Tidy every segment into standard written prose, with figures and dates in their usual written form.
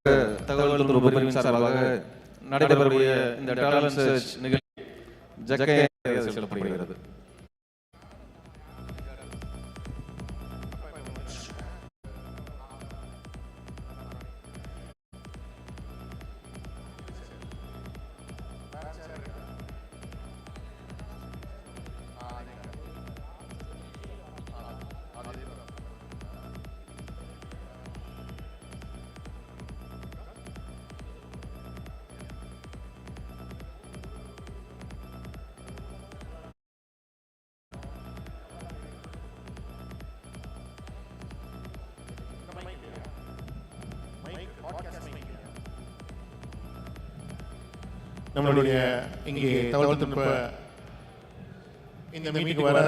தகவல் தொடர்பு பிரிவின் சார்பாக நடைபெறக்கூடிய இந்த டேலண்ட் சர்ச் நிகழ்ச்சி ஜக்கையாக செல்லப்படுகிறது. நம்மளுடைய இங்கே தகவல் தொழில்நுட்ப இந்த மீட்டிங் வர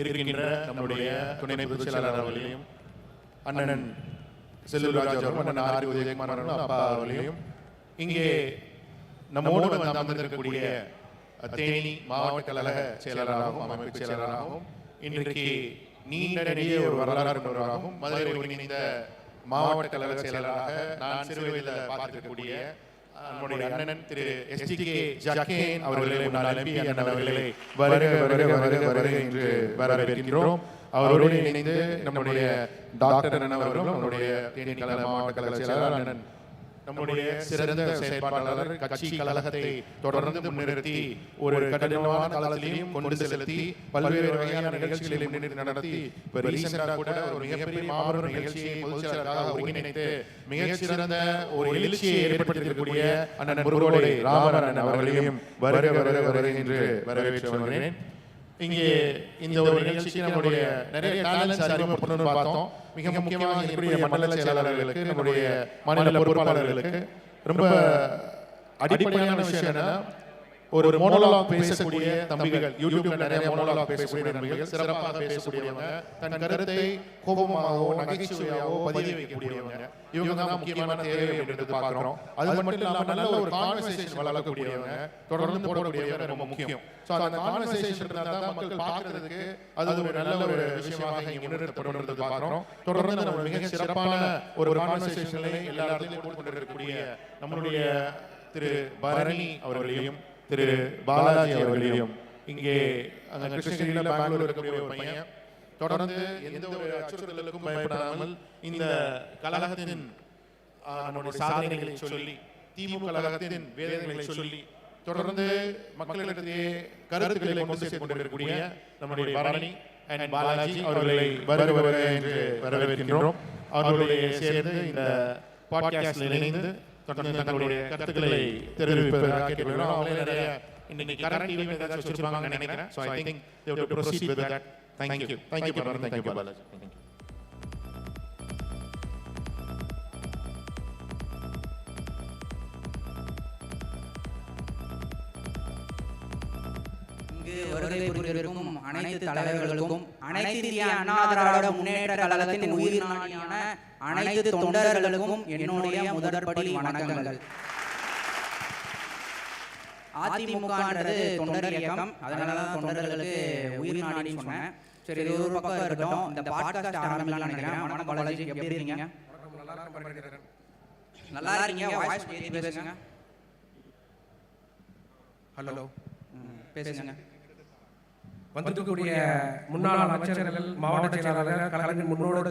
இருக்கின்ற நம்முடைய துணை பொதுச் செயலாளர் அவர்களையும் அண்ணன் செல்லூர் ராஜ் அவர்களும் அண்ணன் ஆர் உதயகுமார் அவர்களும் அப்பா அவர்களையும் இங்கே நம்மோடு வந்து அமர்ந்திருக்கக்கூடிய தேனி மாவட்ட கழக செயலாளராகவும் அமைப்பு செயலாளராகவும் இன்றைக்கு நீண்ட நெடிய ஒரு வரலாறு கொண்டவராகவும் மதுரை ஒருங்கிணைந்த மாவட்ட கழக செயலாளராக நான் சிறு வயதில் பார்த்திருக்கக்கூடிய நம்முடைய அண்ணன் திரு எஸ்டிகே ஜக்கேன் அவர்களை முன்னாள் எம்பி அண்ணன் அவர்களை வருக வருக வருக வருக என்று வரவேற்கின்றோம். அவரோடு இணைந்து நம்முடைய டாக்டர் அண்ணன் அவர்களும் நம்முடைய தேனி கழக மாவட்ட கழக செயலாளர் அண்ணன் நம்முடைய சிறந்த செயற்பாட்டாளர் கட்சி கழகத்தை தொடர்ந்து முன்னிறுத்தி ஒரு கடினமான காலத்திலையும் கொண்டு செலுத்தி பல்வேறு வகையான நிகழ்ச்சிகளை முன்னிறுத்தி நடத்தி இப்போ ரீசெண்டாக கூட ஒரு மிகப்பெரிய மாபெரும் நிகழ்ச்சியை பொதுச்செயலாளராக ஒருங்கிணைத்து மிகச்சிறந்த ஒரு எழுச்சியை ஏற்படுத்தியிருக்கக்கூடிய அண்ணன் முருகோடை ராமன் அவர்களையும் வருக வருக வருக என்று வரவேற்று வருகிறேன். இங்கே இந்த ஒரு நிகழ்ச்சிக்கு நம்முடைய நிறைய டேலண்ட்ஸ் அறிமுகப்படுத்தணும்னு பார்த்தோம். மிக முக்கியமாக என்னுடைய மண்டல செயலாளர்களுக்கு நம்முடைய மாநில பொறுப்பாளர்களுக்கு ரொம்ப அடிப்படையான விஷயம் என்னன்னா ஒரு மோனோலாக் பேசக்கூடிய தம்பிகள், யூடியூப்ல நிறைய மோனோலாக் பேசக்கூடிய தம்பிகள், சிறப்பாக பேசக்கூடியவங்க, தன் கருத்தை கோபமாகவோ நகைச்சுவையாகவோ பதிய வைக்கக்கூடியவங்க, இவங்க தான் முக்கியமான தேவை அப்படின்றது பார்க்கிறோம். அது மட்டும் இல்லாமல் நல்ல ஒரு கான்வர்சேஷன் வளர்க்கக்கூடியவங்க, தொடர்ந்து போடக்கூடியவங்க ரொம்ப முக்கியம். ஸோ அந்த கான்வர்சேஷன் இருந்தால் தான் மக்கள் பார்க்கறதுக்கு அது ஒரு நல்ல ஒரு விஷயமாக இங்கே முன்னெடுக்கப்படுறது பார்க்கிறோம். தொடர்ந்து நம்ம மிக சிறப்பான ஒரு கான்வர்சேஷன்களை எல்லா இடத்துலையும் போட்டுக்கொண்டிருக்கக்கூடிய நம்மளுடைய திரு பரணி அவர்களையும் திரு பாலாஜி அவர்களையும் இங்கே அந்த கிருஷ்ணகிரியில் பெங்களூர் இருக்கக்கூடிய ஒரு பையன் தொடர்ந்து எந்த ஒரு அச்சுறுத்தலுக்கும் பயப்படாமல் இந்த கழகத்தின் நம்முடைய சாதனைகளை சொல்லி, திமுக கழகத்தின் வேதனைகளை சொல்லி தொடர்ந்து மக்களிடையே கருத்துக்களை கொண்டு சேர்த்து கொண்டிருக்கக்கூடிய நம்முடைய பரணி அண்ட் பாலாஜி அவர்களை வருக வருக என்று வரவேற்கின்றோம். அவர்களுடைய சேர்ந்து இந்த பாட்காஸ்டில் இணைந்து தொடர்ந்து தங்களுடைய கருத்துக்களை தெரிவிப்பதாக கேட்டுக்கொள்கிறோம். அவங்களே நிறைய இன்னைக்கு கரண்ட் ஈவென்ட் ஏதாச்சும் வச்சிருப்பாங்கன்னு நினைக்கிறேன். So I think they have to proceed with that. Thank you. Thank you, Bharat. Thank you, Balaji. Thank you. வருகை புரிந்திருக்கும் அனைத்து தலைவர்களுக்கும், அனைத்து இந்திய அண்ணா திராவிட முன்னேற்ற கழகத்தின் உயிர் நாடியான அனைத்து தொண்டர்களுக்கும் என்னுடைய முதற்படி வணக்கங்கள். அதிமுகன்றது தொண்டர் இயக்கம், அதனாலதான் தொண்டர்களுக்கு உயிர் நாடின்னு சொன்னேன். சரி, இது ஒரு பக்கம் இருக்கட்டும். இந்த பாட்காஸ்ட் ஆரம்பிக்கலாம்னு நினைக்கிறேன். வணக்கம் பாலாஜி, எப்படி இருக்கீங்க? நல்லா இருக்கீங்க? வாய்ஸ் பேசுங்க. ஹலோ, பேசுங்க. வந்திருக்கக்கூடிய முன்னாள் அமைச்சர்கள், மாவட்ட செயலாளர்கள், கழகத்தின் முன்னோடி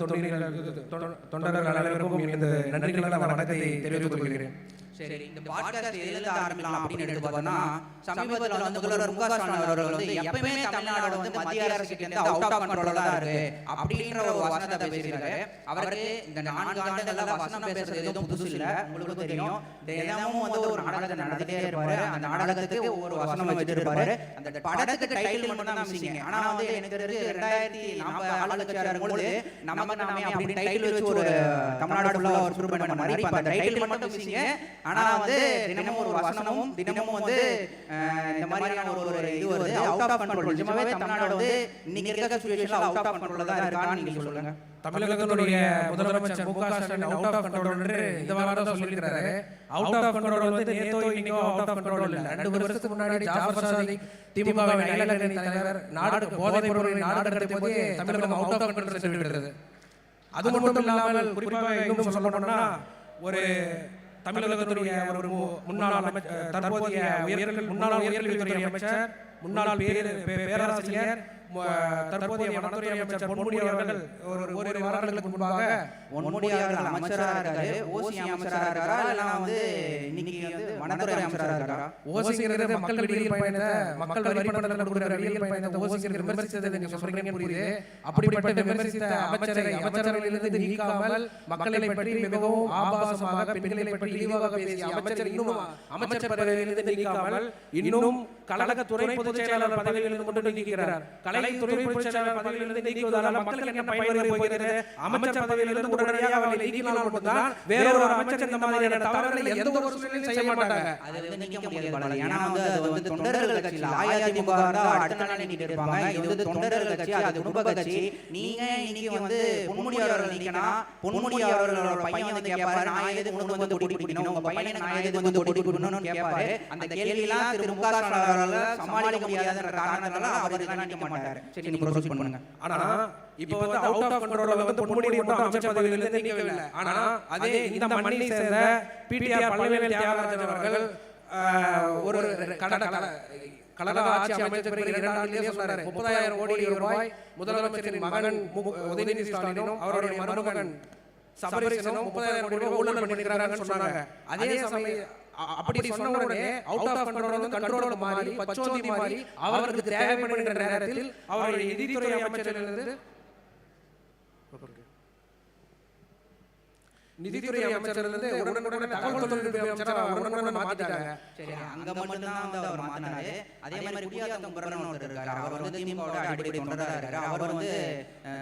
தொண்டர்கள் அனைவருக்கும் எனது நன்றிகள் வணக்கத்தை தெரிவித்துக் கொள்கிறேன். சரி, இந்த பாட்காஸ்ட் எதிலிருந்து ஆரம்பிக்கலாம் அப்படின்னு எடுத்துக்கோன்னா, சமீபத்தில் வந்து முதல்வர் முக.ஸ்டாலின் அவர்கள் வந்து எப்பவுமே தமிழ்நாடு வந்து மத்திய அரசுக்கு அவுட் ஆஃப் கண்ட்ரோல் தான் இருக்கு அப்படின்ற ஒரு வசனத்தை பேசியிருக்காரு. அவருக்கு இந்த 4 ஆண்டுகள்ல வசனம் பேசுறது எதுவும் புதுசு இல்லை, உங்களுக்கு தெரியும். தினமும் வந்து ஒரு நாடகத்தை நடத்திட்டே இருப்பாரு. அந்த நாடகத்துக்கு ஒரு வசனம் வச்சிருப்பாரு. அந்த படத்துக்கு டைட்டில் மட்டும் தான் மிஸ்ஸிங். ஆனா வந்து எனக்கு தெரிஞ்சு 2040 ஆளுங்கட்சியா இருக்கும்போது நமக்கு நாமே அப்படின்னு டைட்டில் வச்சு ஒரு தமிழ்நாடு ஃபுல்லா ஒரு ப்ரூவ் பண்ண மாதிரி இப்ப அந்த டைட்டில் மட்டும் மிஸ்ஸிங். ஆனா வந்து தினமும் ஒரு வசனமும் தினமும் வந்து இந்த மாதிரியான ஒரு இது வருது. Out of control. நிஜமாவே தமிழ்நாடு வந்து இன்னைக்கு இருக்க சிச்சுவேஷன்ல அவுட் ஆஃப் கண்ட்ரோல்ல தான் இருக்கான்னு நீங்க சொல்லுங்க. தமிழகத்தினுடைய முதலமைச்சர் முக.ஸ்டாலின் அவுட் ஆஃப் கண்ட்ரோல் என்று இந்த வாரம் சொல்லியிருக்காரு. அவுட் ஆஃப் கண்ட்ரோல் வந்து நேத்தோ இன்னைக்கோ அவுட் ஆஃப் கண்ட்ரோல் இல்ல. 2 வருஷத்துக்கு முன்னாடி ஜாஃபர் சாதிக் திமுகவின் இளைஞரணி தலைவர் நாடு போதைப் பொருளை நாடு கடத்திய போது தமிழகம் அவுட் ஆஃப் கண்ட்ரோல் சென்றுவிட்டது. அது மட்டும் இல்லாமல் குறிப்பாக இன்னும் சொல்லணும்னா ஒரு தமிழகத்துடைய ஒரு முன்னாள் தற்போதைய முன்னாள் உயர்கல்வித்துறை அமைச்சர், முன்னாள் பேராசிரியர், தற்போதைய வனத்துறை அமைச்சர் பொன்முடி அவர்கள் ஒரு வாரங்களுக்கு முன்பாக பொன்முடி அவர்கள் அமைச்சரா இருக்காரு, ஓசி அமைச்சரா இருக்காரா, இல்ல வந்து இன்னைக்கு வந்து வனத்துறை அமைச்சரா இருக்காரா? ஓசிங்கிறது மக்கள் வெளியில் பயணித்த மக்கள் வரி பணத்தில் கொடுக்கிற வெளியில் பயணித்த ஓசிங்கிறது விமர்சித்ததை நீங்க சொல்றீங்க புரியுது. அப்படிப்பட்ட விமர்சித்த அமைச்சரவையிலிருந்து நீக்காமல் மக்களை பற்றி மிகவும் ஆபாசமாக பெண்களை பற்றி இழிவாக பேசிய அமைச்சர் இன்னும் அமைச்சர் பதவியிலிருந்து நீக்காமல் இன்னும் கழகத்துறை பொதுச் செயலாளர் பதவியிலிருந்து கொண்டு நீக்கிறார். கலைத்துறை பொதுச் செயலாளர் பதவியிலிருந்து நீக்குவதால் மக்களுக்கு என்ன பயன் போகிறது? அமைச்சர் பதவியிலிருந்து உடனடியாக அவரை நீக்கினால் மட்டும்தான் வேறொரு அமைச்சர் இந்த மாதிரியான தவறுகளை எந்த ஒரு சூழ்நிலையும் செய்ய மாட்டாங்க. அது வந்து நீக்க முடியாது. ஏன்னா வந்து அது வந்து தொண்டர்கள் கட்சி, அஇஅதிமுக அடுத்த நாள் நீக்கிட்டு இருப்பாங்க. இது வந்து தொண்டர்கள் கட்சி, அது குடும்ப கட்சி. நீங்க இன்னைக்கு வந்து பொன்முடி அவர்கள் நீக்கணும், பொன்முடி அவர்களோட பையன் வந்து கேட்பாரு, நான் எதுக்கு உங்களுக்கு வந்து தொட்டி பிடிக்கணும், உங்க பையனை நான் எதுக்கு வந்து தொட்டி பிடிக்கணும்னு கேட்பாரு. அந்த கேள்வியெல்லாம் திரு மு க ஸ்டாலின் அவர்களால் சமாளிக்க முடியாதுன்ற காரணத்தால அவர் இதெல்லாம் நீக்க மாட்டாரு. சரி, நீங்க ப்ரோசீட் பண்ணுங்க. ஆனா இப்போ வந்து அவுட் ஆஃப் கண்ட்ரோல்ல வந்து பொன்முடி மட்டும் அமைச்சர் பதவியிலிருந்து நீக்கவில்லை. ஆனா அதே இந்த மண்ணை சேர்ந்த பிடிஆர் பழனிவேல் தியாகராஜன் அவர்கள் ஒரு கழக ஆட்சி அமைச்சர் பிறகு 2 ஆண்டுகளிலே சொன்னாரு 30,000 கோடி ரூபாய் முதலமைச்சரின் மகன் உதயநிதி ஸ்டாலினும் அவருடைய மருமகன் சபரீசனும் 30,000 கோடி ரூபாய் ஊழல் பண்ணிருக்காங்கன்னு சொன்னாங்க. அதே சமயம் அப்படி சொன்ன உடனே அவுட் ஆஃப் கண்ட்ரோல் கண்ட்ரோல் மாறி பச்சோந்தி மாறி அவருக்கு தேவைப்படுகின்ற நேரத்தில் அவருடைய நிதித்துறை அமைச்சரிலிருந்து நிதித்துறை அமைச்சரிலிருந்து உடனுக்குடன் தகவல் தொழில்நுட்ப அமைச்சரா உடனுக்குடன் மாத்திட்டாங்க. சரி, அங்க மட்டும் தான் வந்து அவர் மாத்தினாரு. அதே மாதிரி குடியாத்தம் குபரன் ஒருத்தர் இருக்காரு, அவர் வந்து திமுகவோட அடிப்படை தொண்டரா இருக்காரு. அவர் வந்து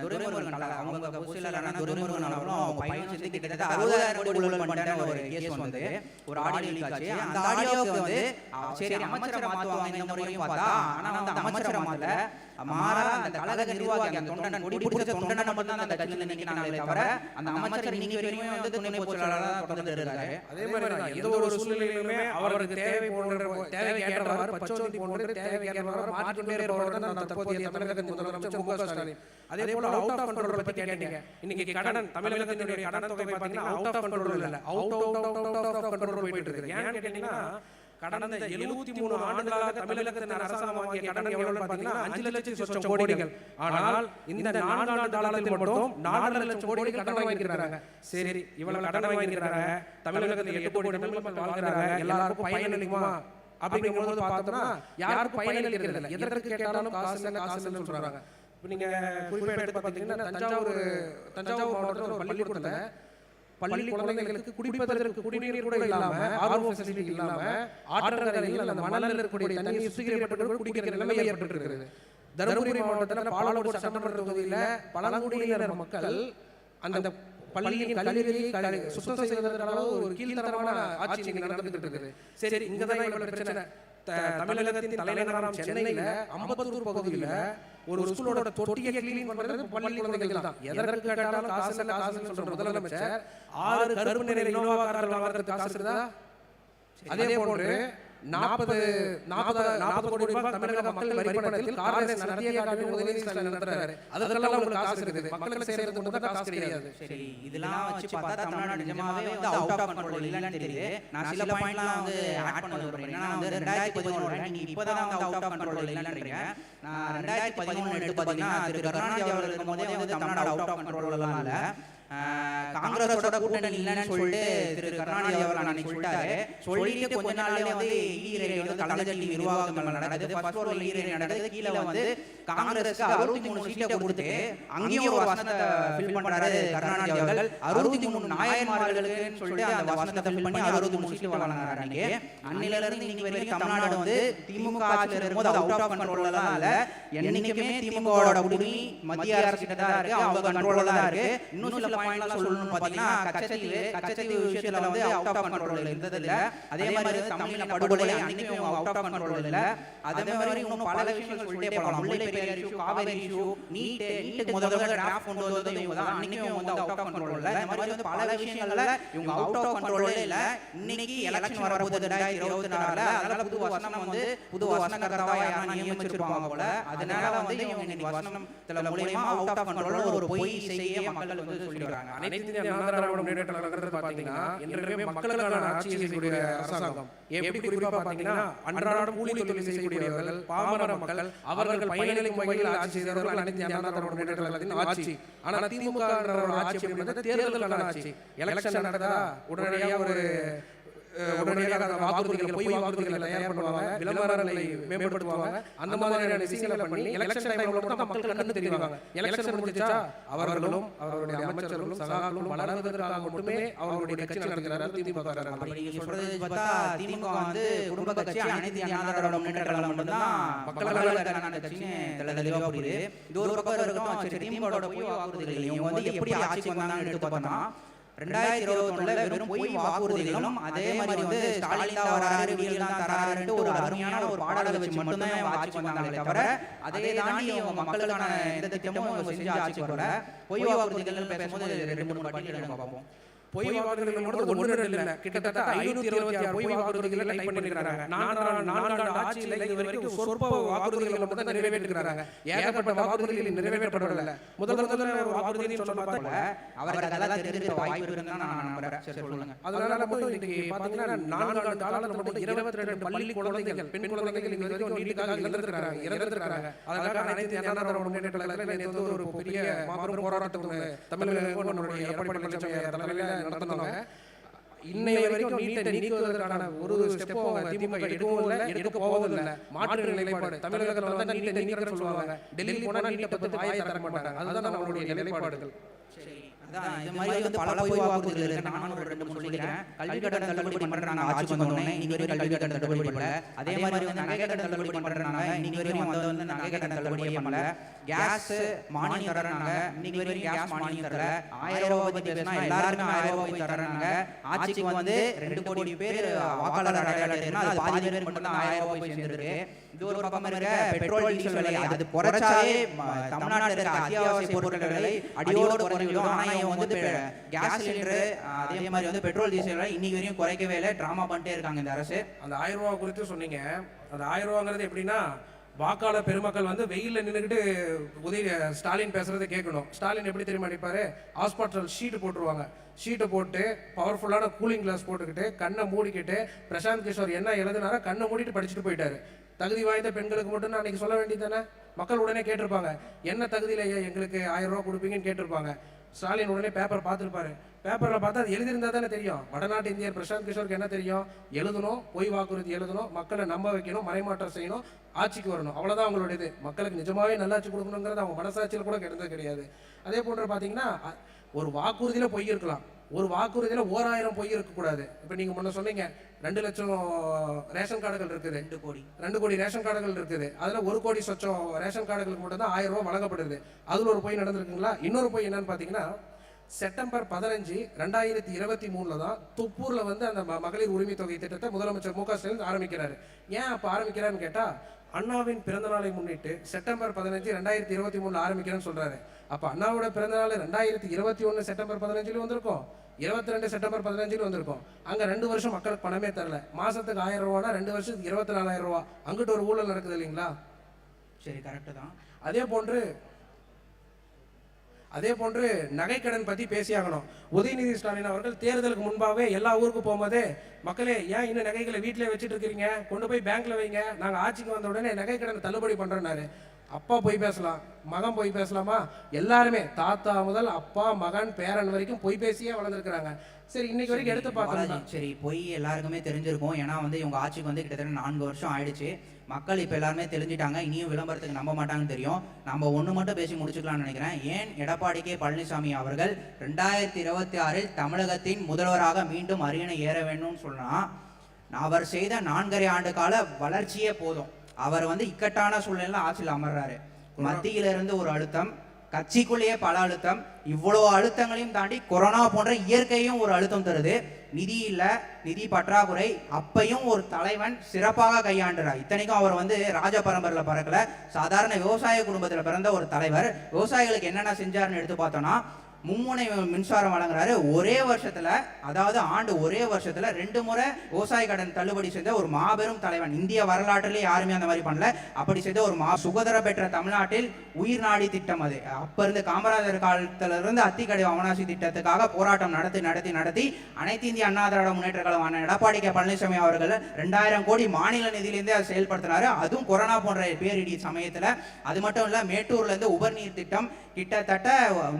துரைமுருகன் அவங்க பொசிலரான துரைமுருகன் அவர்களும் அவங்க பையனும் சேர்ந்து கிட்டத்தட்ட 60,000 கோடி ஊழல் பண்ணிட்டாங்க ஒரு கேஸ் வந்து ஒரு ஆடியோ லீக் ஆச்சு. அந்த ஆடியோவுக்கு வந்து சரி அமைச்சரை மாத்துவாங்க இந்த முறையும் பார்த்தா, ஆனா அந்த அமைச்சரை மாத்தல, மாறா அந்த கழக நிர்வாகி அந்த தொண்டன் கொடி பிடிச்ச தொண்டனை மட்டும் தான் அந்த கட்சியில நினைக்கிறாங்களே தவிர அந்த அமைச்சர் இன்னைக்கு வரைக்கும் வந்து துணை பொதுச்செயலாளரா தொடர்ந்து இருக்காரு. அதே மாதிரி ஏதோ ஒரு சூழ்நிலையிலுமே அவருக்கு தேவைக்கு ஏற்றவாறு பச்சோந்தி போன்ற தேவைக்கு ஏற்றவாறு மாற்றிக்கொண்டே இருப்பவர் தான் தற்போதைய தமிழகத்தின் முதலமைச்சர் மு க ஸ்டாலின். அதே போல அவுட் ஆஃப் கண்ட்ரோல் பத்தி கேட்டீங்க. இன்னைக்கு கடன் தமிழகத்தினுடைய கடன் தொகை பாத்தீங்கன்னா அவுட் ஆஃப் கண்ட்ரோல் இல்ல, அவுட் ஆஃப் கண்ட்ரோல் போயிட்டு இருக்கு. ஏன்னு கேட்டீங்கன்னா கடந்த 73 ஆண்டுகளாக தமிழகத்தின் அரசாங்கம் வாங்கிய கடன் எவ்வளவு பாத்தீங்கன்னா 5,00,000 கோடிகள். ஆனால் இந்த 4 ஆண்டு காலத்தில் மட்டும் 4,00,000 கோடி கடன் வாங்கியிருக்காங்க. சரி, இவ்வளவு கடன் வாங்கியிருக்காங்க, தமிழகத்தில் 8 கோடி தமிழ் வாழ்கிறாங்க, எல்லாருக்கும் பயனளிக்குமா அப்படிங்கும்போது பார்த்தோம்னா யாருக்கும் பயனளிக்கிறது இல்லை. எதற்கு கேட்டாலும் காசு இல்லைன்னு சொல்றாங்க. இப்போ நீங்க குறிப்பா எடுத்து பார்த்தீங்கன்னா தஞ்சாவூர் மாவட்டத்தில் ஒரு பள்ளிக்கூடத்துல பள்ளி குழந்தைகளுக்கு குடிப்பதற்கு குடிநீர் கூட இல்லாம, ஆர்ஓ ஃபெசிலிட்டி இல்லாம, ஆற்றங்கரையில் அந்த மணலில் இருக்கக்கூடிய தண்ணீர் சுத்திகரிக்கப்பட்டு குடிக்கிற நிலைமை ஏற்பட்டிருக்கிறது. தருமபுரி மாவட்டத்தில் பாலக்கோடு சட்டமன்ற தொகுதியில பழங்குடியினர் மக்கள் அந்த பள்ளியின் கல்லூரியை சுத்தம் செய்வதற்கான ஒரு கீழ்த்தரமான ஆட்சி நடந்துட்டு இருக்குது. சரி, இங்கதான் இவ்வளவு பிரச்சனை. தமிழகத்தின் தலைநகரம் சென்னையில அம்பத்தூர் பகுதியில ஒரு ஸ்கூலோட தொட்டியை கிளீன் பண்றது பள்ளி குழந்தைகள் தான். எதற்கு கேட்டாலும் காசு சொல்ற முதலமைச்சர் 6 கருப்பு நிற இனோவா கார்கள் வாங்குறதுக்கு காசு இருக்குதா? அதே போன்று 40 கோடி ரூபாய் தமிழக மக்கள் வரி பணத்தில் கார் ரேஸ் நடத்திய காரணம் உதயநிதி ஸ்டாலின் நடத்துறாரு. அதெல்லாம் உங்களுக்கு காசு இருக்குது, மக்களுக்கு சேர்றது மட்டும் தான் காசு கிடையாது. சரி, இதெல்லாம் வச்சு பார்த்தா தமிழ்நாடு நிஜமாவே வந்து அவுட் ஆஃப் கண்ட்ரோல் இல்லன்னு தெரியுது. நான் சில பாயிண்ட்லாம் வந்து ஆட் பண்ண விரும்புறேன். ஏன்னா வந்து 2011 நீங்க இப்பதான் வந்து அவுட் ஆஃப் கண்ட்ரோல் இல்லன்றீங்க. நான் 2013 எடுத்து பாத்தீங்கன்னா திரு கருணாநிதி அவர்கள் இருக்கும்போதே வந்து தமிழ்நாடு அவுட் ஆஃப் கண்ட்ரோல்லாம் இல்ல, காங்கிரஸோட கூட்டணி இல்லைன்னு சொல்லிட்டு திரு கருணாநிதி அவர்கள் அன்னைக்கு சொல்லிட்டாரு. சொல்லிட்டு கொஞ்ச நாள்லயே வந்து ஈரேரி வந்து கலங்கட்டி நிர்வாகங்கள் நடக்குது. ஃபர்ஸ்ட் ஃப்ளோர்ல ஈரேரி நடக்குது, கீழே வந்து காங்கிரஸ்க்கு 63 சீட்டை கொடுத்து அங்கேயும் ஒரு வசனத்தை ஃபில் பண்றாரு கருணாநிதி அவர்கள். 63 நாயன்மார்களுக்குன்னு சொல்லிட்டு அந்த வசனத்தை ஃபில் பண்ணி 63 சீட்டு வழங்கினார். அன்னைக்கு அன்னில இருந்து இன்னைக்கு வரைக்கும் தமிழ்நாடு வந்து திமுக ஆட்சியில் இருக்கும்போது அவுட் ஆஃப் கண்ட்ரோல்லாம் இல்ல. என்னைக்குமே திமுகவோட குடி மத்திய அரசு கிட்ட தான் இருக்கு, அவங்க கண்ட்ரோல்ல தான் இருக்கு. இன்னும் சில பாயிண்ட்லாம் சொல்லணும்னு பாத்தீங்கன்னா கச்சத்தீவு விஷயத்துல வந்து அவுட் ஆஃப் கண்ட்ரோல் இருந்தது இல்ல. அதே மாதிரி தமிழின படுகொலை அன்னைக்கு அவுட் ஆஃப் கண்ட்ரோல் இல்ல. அதே மாதிரி இன்னும் பல விஷயங்கள் சொல்லிட்டே போகலாம். முல்லை பெரியார் இஷ்யூ, காவேரி இஷ்யூ, நீட்டுக்கு முதல்ல டிராஃப்ட் கொண்டு வந்தது இவங்க தான். அன்னைக்கும் வந்து அவுட் ஆஃப் கண்ட்ரோல் இல்ல. இந்த மாதிரி வந்து பல விஷயங்கள்ல இவங்க அவுட் ஆஃப் கண்ட்ரோலே இல்ல. இன்னைக்கு எலெக்ஷன் வரப்போகுது 2024ல, அதனால புது வசனம் வந்து புது வசனகர்த்தாவா யாரா நியமிச்சிருப்பாங்க போல. அதனால வந்து இவங்க இன்னைக்கு வசனத்துல மூலமா அவுட் ஆஃப் கண்ட்ரோல் ஒரு பொய் செய்தியை மக்கள் வந்து சொல்லிட்டு சொல்லிட்டு வராங்க. அனைத்து இந்திய அண்ணா திராவிட முன்னேற்ற கழகங்கிறது பாத்தீங்கன்னா என்றுமே மக்களுக்கான ஆட்சியை செய்யக்கூடிய அரசாங்கம். எப்படி குறிப்பா பாத்தீங்கன்னா அன்றாடம் கூலி தொழில் செய்யக்கூடியவர்கள், பாமர மக்கள், அவர்கள் பயனளிக்கும் வகையில் ஆட்சி செய்தவர்கள் அனைத்து இந்திய அண்ணா திராவிட முன்னேற்ற கழகத்தின் ஆட்சி. ஆனா திமுக ஆட்சி அப்படின்றது தேர்தலுக்கான ஆட்சி. எலெக்ஷன் நடந்தா உடனடியாக வாக்குறுதிகளை பொய் வாக்குறுதிகளை தயார் பண்ணுவாங்க, விளம்பரங்களை மேம்படுத்துவாங்க. அந்த மாதிரியான விஷயங்களை பண்ணி எலெக்ஷன் டைம்ல மட்டும் மக்கள் கண்ணு தெரிவாங்க. எலெக்ஷன் முடிஞ்சிச்சா அவர்களும் அவருடைய அமைச்சர்களும் சகாக்களும் வளர்வதற்காக மட்டுமே அவர்களுடைய கட்சி நடத்துகிறார்கள் திமுக. சொல்றது பார்த்தா திமுக வந்து குடும்ப கட்சி, அனைத்து இந்திய அண்ணா திராவிட முன்னேற்ற கழகம் மட்டும்தான் மக்களுக்கான கட்சின்னு தெளிவா புரியுது. இது ஒரு பக்கம் இருக்கட்டும். சரி, திமுக பொய் வாக்குறுதிகள் இவங்க வந்து எப்படி ஆட்சிக்கு வந்தாங்கன்னு எடுத்து பார்த்தோம்னா 2021 வெறும் பொய் வாக்குறுதிகளும், அதே மாதிரி வந்து ஸ்டாலின் தான் வராரு, வீடு தான் தராருன்னு ஒரு அருமையான ஒரு பாடலை வச்சு மட்டும்தான் இவங்க ஆட்சிக்கு வந்தாங்களே தவிர அதை தாண்டி இவங்க மக்களுக்கான எந்த திட்டமும் இவங்க செஞ்சு ஆட்சிக்கு வரல. பொய் வாக்குறுதிகள் பேசும்போது 2-3 பட்டியல் பார்ப்போம். பொய் வாக்குறுதிகள் மட்டும் 1-2 இல்ல, கிட்டத்தட்ட 526 பொய் வாக்குறுதிகளை டைப் பண்ணிருக்காங்க. 4 ஆண்டு ஆட்சியில் இதுவரைக்கும் சொற்ப வாக்குறுதிகளை மட்டும் தான் நிறைவேற்றிருக்காங்க. ஏகப்பட்ட வாக்குறுதிகள் நிறைவேற்றப்படவில்லை. முதல்ல ஒரு வாக்குறுதின்னு சொல்ல பார்த்தா அவருக்கு அதெல்லாம் தெரிஞ்சிருக்க வாய்ப்பு இருக்குன்னு நான் நம்புறேன். சரி, சொல்லுங்க. அதனால மட்டும் இன்னைக்கு பாத்தீங்கன்னா 4 ஆண்டு காலத்துல மட்டும் 22 பள்ளி குழந்தைகள், பெண் குழந்தைகள் இது வரைக்கும் நீட்டுக்காக இறந்திருக்காங்க. அதற்காக அனைத்து அண்ணா திராவிட முன்னேற்ற கழகத்துல நேற்று ஒரு பெரிய மாபெரும் போராட்டம் தமிழக எடப்பாடி பழனிசாமி தலைமையில நடந்தாங்க. இன்னைய வரைக்கும் நீட்டை நீக்குவதற்கான ஒரு ஸ்டெப்பும் திமுக எடுக்கவும் இல்லை, எடுக்க போவதும் இல்லை. மாற்று நிலைப்பாடு தமிழகத்தில் வந்து நீட்டை நீக்கிறேன்னு சொல்லுவாங்க. டெல்லி போனா நீட்டை பத்தி வாயை தர மாட்டாங்க. அதுதான் நம்மளுடைய நிலைப்பாடுகள். இது மாதிரி வந்து பல பொய் வாக்குறுதிகள் இருக்கு. நான் ஒரு 2 சொல்லிக்கிறேன். கல்வி கட்டணம் தள்ளுபடி பண்றாங்க ஆட்சி வந்தோடனே, இன்னைக்கு வரைக்கும் கல்வி கட்டணம் தள்ளுபடி பண்ணல. அதே மாதிரி வந்து நகை கட்டணம் தள்ளுபடி பண்றாங்க, இன்னைக்கு வரைக்கும் வந்து நகை கட்டணம் தள்ளுபடி பண்ணல. கேஸ் மானியம் தர்றாங்க, இன்னைக்கு வரைக்கும் கேஸ் மானியம் தரல. 1000 ரூபாய் பத்தி பேசினா எல்லாருக்கும் 1000 ரூபாய் தர்றாங்க. ஆட்சிக்கு வந்து 2 கோடி பேர் வாக்காளர் அடையாள அட்டைனா அது பாதி பேர் மட்டும் தான் 1000 ரூபாய் சேர்ந்துருக்கு. இது ஒரு பக்கம் இருக்க பெட்ரோல் டீசல் விலை அது குறைச்சாவே தமிழ்நாட்டில் இருக்க அத்தியாவசிய பொருட்கள் விலை அடியோடு குறைஞ்சிடும். ஆனா இவங்க வந்து கேஸ் சிலிண்டர் அதே மாதிரி வந்து பெட்ரோல் டீசல் விலை இன்னைக்கு வரையும் குறைக்கவே இல்லை, டிராமா பண்ணிட்டே இருக்காங்க இந்த அரசு. அந்த 1000 ரூபாய் குறித்து சொன்னீங்க. அந்த 1000 ரூபாங்கிறது எப்படின்னா வாக்காளர் பெருமக்கள் வந்து வெயில்ல நின்றுக்கிட்டு ஸ்டாலின் பேசுறதை கேட்கணும். ஸ்டாலின் எப்படி தெரியுமா அடிப்பாரு? ஹாஸ்பிட்டல் ஷீட்டு போட்டுருவாங்க. ஷீட்டை போட்டு பவர்ஃபுல்லான கூலிங் கிளாஸ் போட்டுக்கிட்டு கண்ணை மூடிக்கிட்டு பிரசாந்த் கிஷோர் என்ன எழுதுனாரோ கண்ணை மூடிட்டு படிச்சுட்டு போயிட்டாரு. தகுதி வாய்ந்த பெண்களுக்கு மட்டும் அன்னைக்கு சொல்ல வேண்டியது தானே? மக்கள் உடனே கேட்டிருப்பாங்க, என்ன தகுதியில எங்களுக்கு 1000 ரூபாய் கொடுப்பீங்கன்னு கேட்டிருப்பாங்க. ஸ்டாலின் உடனே பேப்பர் பார்த்துருப்பாரு. பேப்பரில் பார்த்தா அது எழுதியிருந்தா தானே தெரியும். வடநாட்டு இந்தியர் பிரசாந்த் கிஷோருக்கு என்ன தெரியும்? எழுதணும், பொய் வாக்குறுதி எழுதணும், மக்களை நம்ப வைக்கணும், மறைமாற்றம் செய்யணும், ஆட்சிக்கு வரணும். அவ்வளோதான் அவங்களோட இது. மக்களுக்கு நிஜமாவே நல்லாட்சி கொடுக்கணுங்கிறது அவங்க மனசாட்சியில் கூட கிடந்தது கிடையாது. அதே போன்று பார்த்தீங்கன்னா ஒரு வாக்குறுதியில் பொய் இருக்கலாம், ஒரு வாக்குறுதியில் 1000 பொய் இருக்கக்கூடாது. இப்போ நீங்கள் முன்ன சொன்னீங்க 2 லட்சம் ரேஷன் கார்டுகள் இருக்குது, 2 கோடி ரேஷன் கார்டுகள் இருக்குது. அதில் 1 கோடி சொச்சம் ரேஷன் கார்டுகளுக்கு மட்டும் தான் 1000 ரூபாய் வழங்கப்படுது. அதில் ஒரு பொய் நடந்திருக்குங்களா? இன்னொரு பொய் என்னன்னு பார்த்தீங்கன்னா செப்டம்பர் 15, 2023 தான் துப்பூரில் வந்து அந்த மகளிர் உரிமை தொகை திட்டத்தை முதலமைச்சர் மு க ஸ்டாலின் ஆரம்பிக்கிறாரு. ஏன் அப்போ ஆரம்பிக்கிறான்னு கேட்டால் அண்ணாவின் பிறந்தநாளை முன்னிட்டு செப்டம்பர் 15, 2023 ஆரம்பிக்கிறேன்னு சொல்றாரு. அப்போ அண்ணாவோட பிறந்தநாள் 2021 செப்டம்பர் 15 வந்திருக்கும், 22 செப்டம்பர் 15 வந்திருக்கும். அங்கே 2 வருஷம் மக்களுக்கு பணமே தரல. மாசத்துக்கு 1000 ரூபானா 2 வருஷத்துக்கு 24,000 ரூபா. அங்கிட்டு ஒரு ஊழல் நடக்குது இல்லைங்களா? சரி, கரெக்டு தான். அதே போன்று நகைக்கடன் பற்றி பேசியாகணும். உதயநிதி ஸ்டாலின் அவர்கள் தேர்தலுக்கு முன்பாகவே எல்லா ஊருக்கும் போகும்போதே மக்களே ஏன் இன்னும் நகைகளை வீட்டிலே வச்சுட்டு இருக்கிறீங்க, கொண்டு போய் பேங்க்ல வைங்க, நாங்கள் ஆட்சிக்கு வந்த உடனே நகைக்கடன் தள்ளுபடி பண்ணுறோன்னாரு. அப்பா போய் பேசலாம், மகன் போய் பேசலாமா? எல்லாருமே தாத்தா முதல் அப்பா மகன் பேரன் வரைக்கும் பொய் பேசியே வளர்ந்துருக்கிறாங்க. சரி, இன்னைக்கு வரைக்கும் எடுத்து பார்த்தோம். சரி, பொய் எல்லாருக்குமே தெரிஞ்சிருக்கும். ஏன்னா வந்து இவங்க ஆட்சிக்கு வந்து கிட்டத்தட்ட 4 வருஷம் ஆயிடுச்சு. மக்கள் இப்போ எல்லாருமே தெரிஞ்சுட்டாங்க. இனியும் விளம்பரத்துக்கு நம்ப மாட்டாங்கன்னு தெரியும். நம்ம ஒன்று மட்டும் பேசி முடிச்சுக்கலாம்னு நினைக்கிறேன். ஏன் எடப்பாடி கே பழனிசாமி அவர்கள் 2026 தமிழகத்தின் முதல்வராக மீண்டும் அரியணை ஏற வேண்டும்னு சொன்னா அவர் செய்த 4.5 ஆண்டு கால வளர்ச்சியே போதும். அவர் வந்து இக்கட்டான சூழ்நிலை ஆட்சியில் அமர்றாரு. மத்தியிலிருந்து ஒரு அழுத்தம், கட்சிக்குள்ளேயே பல அழுத்தம், இவ்வளோ அழுத்தங்களையும் தாண்டி கொரோனா போன்ற இயற்கையும் ஒரு அழுத்தம் தருது. நிதி இல்லை, நிதி பற்றாக்குறை, அப்பையும் ஒரு தலைவன் சிறப்பாக கையாண்டுறார். இத்தனைக்கும் அவர் வந்து ராஜ பரம்பரையில் பிறக்கல, சாதாரண விவசாய குடும்பத்தில் பிறந்த ஒரு தலைவர். விவசாயிகளுக்கு என்னென்ன செஞ்சாருன்னு எடுத்து பார்த்தோம்னா மும்முனை மின்சாரம் வழங்குறாரு. ஒரே வருஷத்துல, அதாவது ஒரே வருஷத்துல 2 முறை விவசாய கடன் தள்ளுபடி செய்த ஒரு மாபெரும் தலைவன். இந்திய வரலாற்றிலே யாருமே அந்த மாதிரி பண்ணல. அப்படி செய்த ஒரு சுதந்திரம் பெற்ற தமிழ்நாட்டில் உயிர் நாடி திட்டம் அது. அப்ப இருந்து காமராஜர் காலத்துல இருந்து அத்திக்கடை அவனாசி திட்டத்துக்காக போராட்டம் நடத்தி அனைத்து இந்திய அண்ணா திராவிட முன்னேற்ற கழகம் எடப்பாடி கே பழனிசாமி அவர்கள் 2000 கோடி மாநில நிதியிலிருந்தே அதை செயல்படுத்தினாரு. அதுவும் கொரோனா போன்ற பேரிடி சமயத்துல. அது மட்டும் இல்ல, மேட்டூர்ல இருந்து உபர்நீர் திட்டம், கிட்டத்தட்ட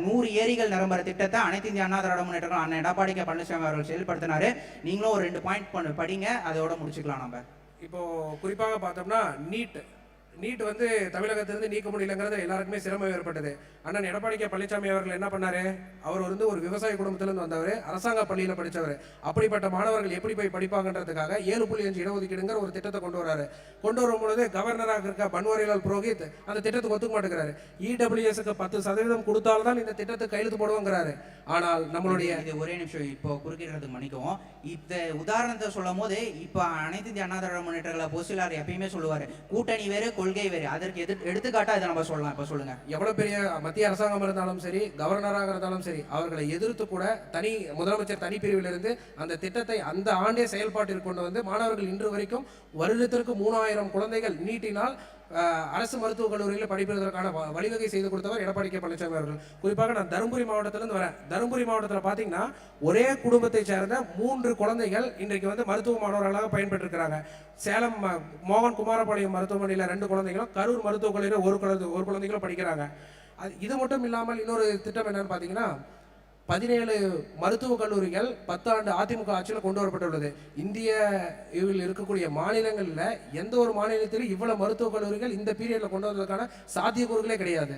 100 ஏரிகள் நிரம்புற திட்டத்தை அனைத்து இந்திய அண்ணா திராவிட முன்னேற்ற கழகம் அண்ணன் எடப்பாடி கே பழனிசாமி அவர்கள் செயல்படுத்தினாரு. நீங்களும் ஒரு 2 பாயிண்ட் படிங்க, அதோட முடிச்சுக்கலாம். நம்ம இப்போ குறிப்பாக பார்த்தோம்னா நீட் வந்து தமிழகத்திலிருந்து நீக்க முடியலங்கிறது எல்லாருக்குமே சிரமம் ஏற்பட்டது. அண்ணன் எடப்பாடி கே பழனிசாமி அவர்கள் என்ன பண்ணாரு, அவர் வந்து ஒரு விவசாய குடும்பத்திலிருந்து வந்தவர், அரசாங்க பள்ளியில் படித்தவர். அப்படிப்பட்ட மாணவர்கள் எப்படி போய் படிப்பாங்கன்றதுக்காக 7.5 இடஒதுக்கீடுங்கிற ஒரு திட்டத்தை கொண்டு வரும் பொழுது கவர்னராக இருக்க பன்வாரிலால் புரோஹித் அந்த திட்டத்துக்கு ஒத்துக்க மாட்டேங்கிறாரு. இடபிள்யூஎஸ்க்கு 10% கொடுத்தால்தான் இந்த திட்டத்துக்கு கையெழுத்து போடுவோங்கிறாரு. ஆனால் நம்மளுடைய இது ஒரே நிமிஷம் இப்போ குறுக்கிடுறதுக்கு மன்னிக்கவும். இந்த உதாரணத்தை சொல்லும் போது இப்போ அனைத்து இந்திய அண்ணா திராவிட முன்னேற்ற கழக பொதுச்செயலாளர் எப்பயுமே சொல்லுவாரு, கூட்டணி வேறு கொள்கை வேறு. அதற்கு எடுத்துக்காட்டா இதை நம்ம சொல்லலாம். இப்ப சொல்லுங்க, எவ்வளவு பெரிய மத்திய அரசாங்கம் இருந்தாலும் சரி, கவர்னராக இருந்தாலும் சரி, அவர்களை எதிர்த்து கூட முதலமைச்சர் தனி பிரிவில் இருந்து அந்த திட்டத்தை அந்த ஆண்டே செயல்பாட்டில் கொண்டு வந்து மாணவர்கள் இன்று வரைக்கும் வருடத்திற்கு 3000 குழந்தைகள் நீட்டினால் அரசு மருத்துவக் கல்லூரியில் படிப்பதற்கான வழிவகை செய்து கொடுத்தவர் எடப்பாடி கே பழனிசாமி அவர்கள். குறிப்பாக நான் தருமபுரி மாவட்டத்திலிருந்து வரேன். தருமபுரி மாவட்டத்தில் பார்த்தீங்கன்னா ஒரே குடும்பத்தை சேர்ந்த 3 குழந்தைகள் இன்றைக்கு வந்து மருத்துவ மாணவர்களாக பயன்பெற்று இருக்கிறாங்க. சேலம் மோகன் குமாரபாளையம் மருத்துவமனையில் 2 குழந்தைகளும், கரூர் மருத்துவக் கல்லூரியில் ஒரு குழந்தைகளும் படிக்கிறாங்க. இது மட்டும் இல்லாமல் இன்னொரு திட்டம் என்னன்னு பார்த்தீங்கன்னா 17 மருத்துவக் கல்லூரிகள் 10 ஆண்டு அதிமுக ஆட்சியில் கொண்டு வரப்பட்டுள்ளது. இந்தியாவில் இருக்கக்கூடிய மாநிலங்களில் எந்த ஒரு மாநிலத்திலும் இவ்வளவு மருத்துவக் கல்லூரிகள் இந்த பீரியட்ல கொண்டு வந்ததுக்கான சாத்தியக்கூறுகளே கிடையாது.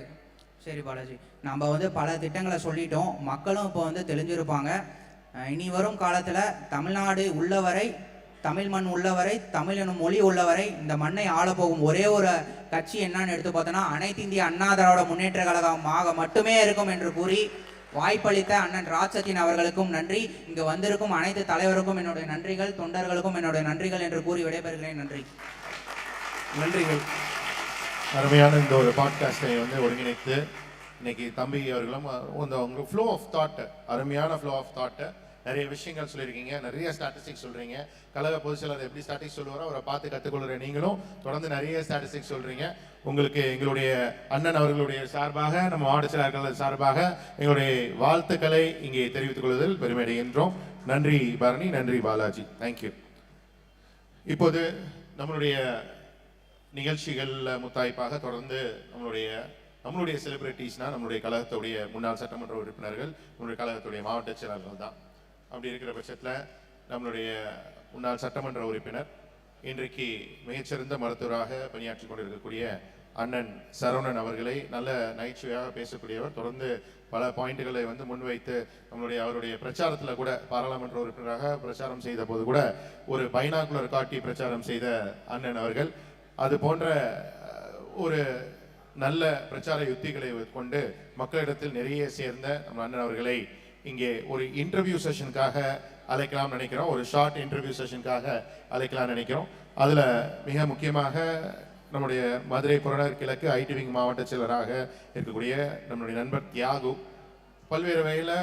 சரி பாலாஜி, நம்ம வந்து பல திட்டங்களை சொல்லிட்டோம். மக்களும் இப்போ வந்து தெளிஞ்சிருப்பாங்க. இனி வரும் காலத்துல தமிழ்நாடு உள்ளவரை, தமிழ் மண் உள்ளவரை, தமிழ் எனும் மொழி உள்ளவரை இந்த மண்ணை ஆளப்போகும் ஒரே ஒரு கட்சி என்னன்னு எடுத்து பார்த்தோன்னா அனைத்து இந்திய அண்ணா திராவிட முன்னேற்ற கழகமாக மட்டுமே இருக்கும் என்று கூறி வாய்ப்பளித்த அண்ணன் ராஜசத்தின் அவர்களுக்கும் நன்றி. இங்கு வந்திருக்கும் அனைத்து தலைவருக்கும் என்னுடைய நன்றிகள், தொண்டர்களுக்கும் என்னுடைய நன்றிகள் என்று கூறி விடைபெறுகிறேன். நன்றிகள். அருமையான இந்த ஒரு பாட்காஸ்டை வந்து ஒருங்கிணைத்து இன்னைக்கு தம்பி அவர்களும் உங்க ஃப்ளோ ஆஃப் தாட், அருமையான ஃப்ளோ ஆஃப் தாட், நிறைய விஷயங்கள் சொல்லியிருக்கீங்க, நிறைய ஸ்டாட்டிஸ்டிக்ஸ் சொல்றீங்க. கழக பொதுச் செயலாளர் எப்படி ஸ்டாட்டிஸ்டிக்ஸ் சொல்லுவாரோ அவரை பார்த்து கற்றுக்கொள்கிற நீங்களும் தொடர்ந்து நிறைய ஸ்டாட்டிஸ்டிக்ஸ் சொல்றீங்க. உங்களுக்கு எங்களுடைய அண்ணன் அவர்களுடைய சார்பாக, நம்ம மாவட்ட செயலாளர்கள் சார்பாக எங்களுடைய வாழ்த்துக்களை இங்கே தெரிவித்துக் கொள்வதில் பெருமை அடைகின்றோம். நன்றி பரணி, நன்றி பாலாஜி, தேங்க்யூ. இப்போது நம்மளுடைய நிகழ்ச்சிகள்ல முத்தாய்ப்பாக தொடர்ந்து நம்மளுடைய செலிபிரிட்டிஸ்னா நம்மளுடைய கழகத்துடைய முன்னாள் சட்டமன்ற உறுப்பினர்கள், நம்மளுடைய கழகத்துடைய மாவட்ட செயலாளர்கள் தான். அப்படி இருக்கிற பட்சத்தில் நம்மளுடைய முன்னாள் சட்டமன்ற உறுப்பினர், இன்றைக்கு மிகச்சிறந்த மருத்துவராக பணியாற்றி கொண்டிருக்கக்கூடிய அண்ணன் சரவணன் அவர்களை நல்ல நகைச்சுவையாக பேசக்கூடியவர், தொடர்ந்து பல பாயிண்ட்டுகளை வந்து முன்வைத்து அவருடைய பிரச்சாரத்தில் கூட பாராளுமன்ற உறுப்பினராக பிரச்சாரம் செய்த போது கூட ஒரு பைனாகுலர் காட்டி பிரச்சாரம் செய்த அண்ணன் அவர்கள், அது போன்ற ஒரு நல்ல பிரச்சார யுத்திகளை கொண்டு மக்களிடத்தில் நிறைய சேர்ந்த நம்ம அண்ணன் அவர்களை இங்கே ஒரு இன்டர்வியூ செஷனுக்காக அழைக்கலாம் நினைக்கிறோம். ஒரு ஷார்ட் இன்டர்வியூ செஷனுக்காக அழைக்கலாம் நினைக்கிறோம். அதில் மிக முக்கியமாக நம்முடைய மதுரை புறநகர் கிழக்கு ஐடி விங் மாவட்ட செயலராக இருக்கக்கூடிய நம்முடைய நண்பர் தியாகு பல்வேறு வகையில்